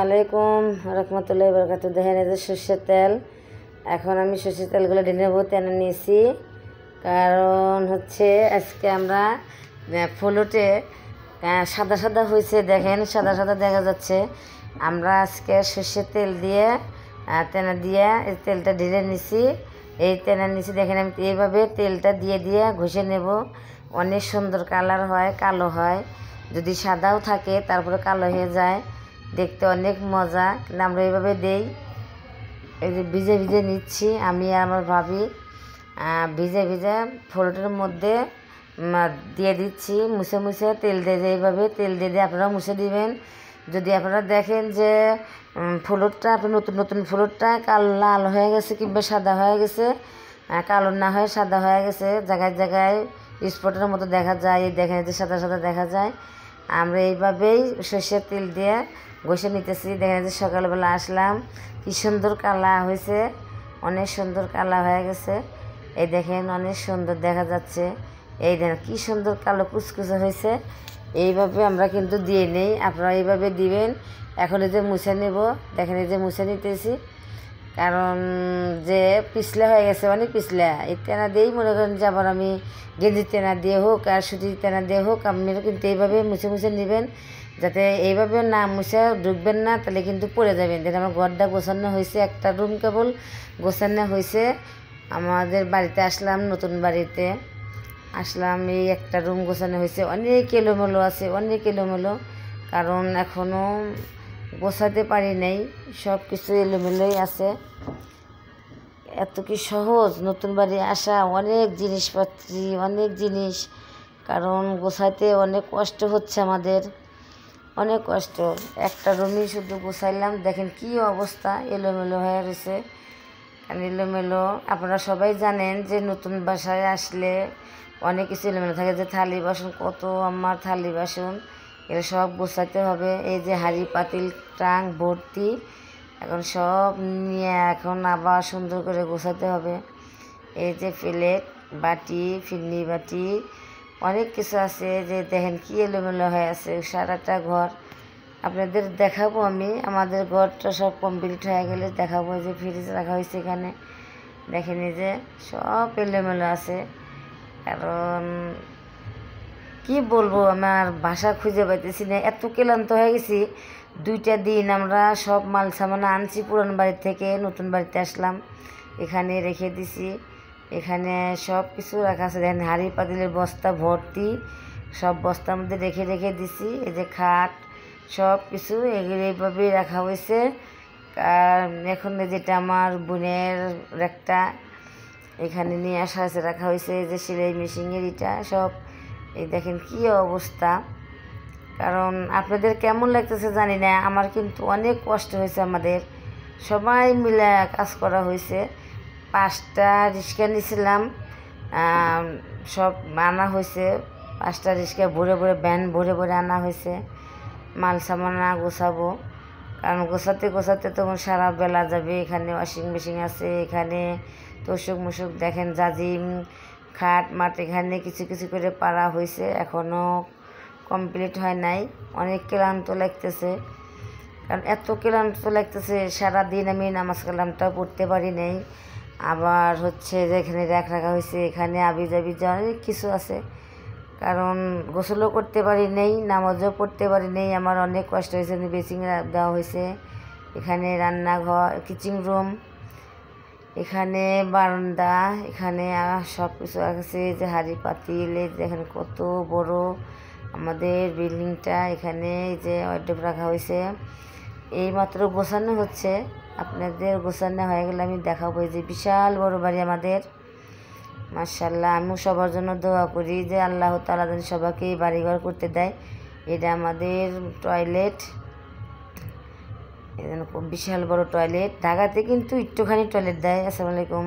আলাইকুম রহমতুল্লাহি বরকাতুহু। দেখেন এই যে সর্ষের তেল, এখন আমি সর্ষের তেলগুলো ঢেলে নেবো। টেনে নিয়েছি কারণ হচ্ছে আজকে আমরা ফুলুটে সাদা সাদা হয়েছে, দেখেন সাদা সাদা দেখা যাচ্ছে। আমরা আজকে সর্ষের তেল দিয়ে তেনা দিয়ে এই তেলটা ঢেলে নিছি। এই তেনা নিছি দেখেন, আমি এইভাবে তেলটা দিয়ে দিয়ে ঘষে নেব। অনেক সুন্দর কালার হয়, কালো হয়। যদি সাদাও থাকে তারপরে কালো হয়ে যায়, দেখতে অনেক মজা। কিন্তু আমরা এইভাবে দেই। এই যে ভিজে ভিজে নিচ্ছি আমি আর আমার ভাবি, ভিজে ভিজে ফুলটার মধ্যে দিয়ে দিচ্ছি, মুছে মুছে তেল দিয়ে দিয়ে এইভাবে তেল দিয়ে দিয়ে আপনারাও মুছে দিবেন। যদি আপনারা দেখেন যে ফুলটা আপনার নতুন নতুন ফুলটা লাল হয়ে গেছে কিংবা সাদা হয়ে গেছে, কালো না হয়ে সাদা হয়ে গেছে, জায়গায় জায়গায় স্পটের মতো দেখা যায়, এই দেখেন যে সাদা সাদা দেখা যায়। আমরা এইভাবেই সর্ষের তেল দিয়ে ঘষে নিতেছি। দেখেন যে সকালবেলা আসলাম, কি সুন্দর কালা হয়েছে, অনেক সুন্দর কালা হয়ে গেছে। এই দেখেন অনেক সুন্দর দেখা যাচ্ছে। এই দেখেন কি সুন্দর কালো কুচকুচে হয়েছে। এইভাবে আমরা কিন্তু দিয়ে নেই, আপনারা এইভাবে দিবেন। এখন এই যে মুছে নেব, দেখেন এই যে মুছে নিতেছি, কারণ যে পিছলা হয়ে গেছে, অনেক পিছলা। এই তেনা দিয়েই মনে করেন যে আবার আমি গেঞ্জির তেনা দিয়ে হোক আর সুতির তেনা দিয়ে হোক, আপনারা কিন্তু এইভাবে মুছে মুছে নেবেন, যাতে এইভাবে না মুছে ঢুকবেন না, তাহলে কিন্তু পড়ে যাবেন। যেটা আমার ঘরটা গোছানো হয়েছে, একটা রুম কেবল গোছানো হয়েছে। আমাদের বাড়িতে আসলাম, নতুন বাড়িতে আসলাম, এই একটা রুম গোছানো হয়েছে। অনেক এলোমেলো আছে, অনেক এলোমেলো, কারণ এখনও গোছাতে পারি নাই, সব কিছু এলোমেলোই আছে। এত কি সহজ নতুন বাড়ি আসা, অনেক জিনিসপত্র, অনেক জিনিস, কারণ গোছাইতে অনেক কষ্ট হচ্ছে আমাদের, অনেক কষ্ট। একটা রুমই শুধু গোছাইলাম, দেখেন কি অবস্থা, এলোমেলো হয়ে রয়েছে। কারণ এলোমেলো, আপনারা সবাই জানেন যে নতুন বাসায় আসলে অনেক কিছু এলোমেলো থাকে, যে থালি বাসন, কত আমার থালি বাসন, এগুলো সব গোছাতে হবে। এই যে হাঁড়ি পাতিল ট্রাং ভর্তি, এখন সব নিয়ে এখন আবার সুন্দর করে গোছাতে হবে। এই যে প্লেট বাটি, ফিরনি বাটি, অনেক কিছু আছে। যে দেখেন কি এলোমেলো হয়ে আছে সারাটা ঘর। আপনাদের দেখাবো আমি, আমাদের ঘরটা সব কমপ্লিট হয়ে গেলে দেখাবো। যে ফ্রিজ রাখা হয়েছে এখানে, দেখেন এই যে সব এলোমেলো আছে। কারণ কি বলবো, আমার ভাষা খুঁজে পাইতেছি না, এত ক্লান্ত হয়ে গেছি। 2টা দিন আমরা সব মাল সামান আনছি পুরান বাড়ি থেকে, নতুন বাড়িতে আসলাম, এখানে রেখে দিছি। এখানে সব কিছু রাখা আছে, দেখেন হাঁড়ি পাতিলের বস্তা ভর্তি, সব বস্তার মধ্যে রেখে রেখে দিছি। এই যে খাট, সব কিছু এগুলো এইভাবেই রাখা হয়েছে। আর এখন যেটা আমার বোনের একটা এখানে নিয়ে আসা হয়েছে, রাখা হয়েছে। এই যে সেলাই মেশিনের এটা সব, এই দেখেন কি অবস্থা। কারণ আপনাদের কেমন লাগতেছে জানি না, আমার কিন্তু অনেক কষ্ট হয়েছে। আমাদের সবাই মিলে কাজ করা হয়েছে। 5টা রিক্সা নিয়েছিলাম, সব আনা হয়েছে। 5টা রিক্সা ভরে ভরে, ভ্যান ভরে ভরে আনা হয়েছে মাল সামান গোছাবো। কারণ গোছাতে গোছাতে তখন সারা বেলা যাবে। এখানে ওয়াশিং মেশিন আছে, এখানে তোষক মুসুক, দেখেন জাজিম খাট মাট, এখানে কিছু কিছু করে পারা হয়েছে, এখনও কমপ্লিট হয় নাই। অনেক ক্লান্ত লাগতেছে, কারণ এত ক্লান্ত লাগতেছে। সারাদিন আমি নামাজ কালামটাও পড়তে পারি নাই। আবার হচ্ছে যে এখানে রাখা হয়েছে, এখানে আবি জাবি যা অনেক কিছু আছে। কারণ গোসলও করতে পারি নাই, নামাজও পড়তে পারি নাই, আমার অনেক কষ্ট হয়েছে। বেসিং দেওয়া হয়েছে, এখানে রান্নাঘর, কিচেন রুম, এখানে বারান্দা, এখানে সব কিছু আছে। যে হাঁড়ি পাতিল, এখানে কত বড় আমাদের বিল্ডিংটা। এখানে যে ওয়ার্ডরোব রাখা হয়েছে, এইমাত্র গোছানো হচ্ছে। আপনাদের গোছানো হয়ে গেলে আমি দেখাবো। যে বিশাল বড় বাড়ি আমাদের, মাশাআল্লাহ। আমিও সবার জন্য দোয়া করি যে আল্লাহ তাআলা যেন সবাইকে বাড়িঘর করতে দেয়। এটা আমাদের টয়লেট, খুব বিশাল বড় টয়লেট। ঢাকাতে কিন্তু একটুখানি টয়লেট দেয়। আসসালামু আলাইকুম।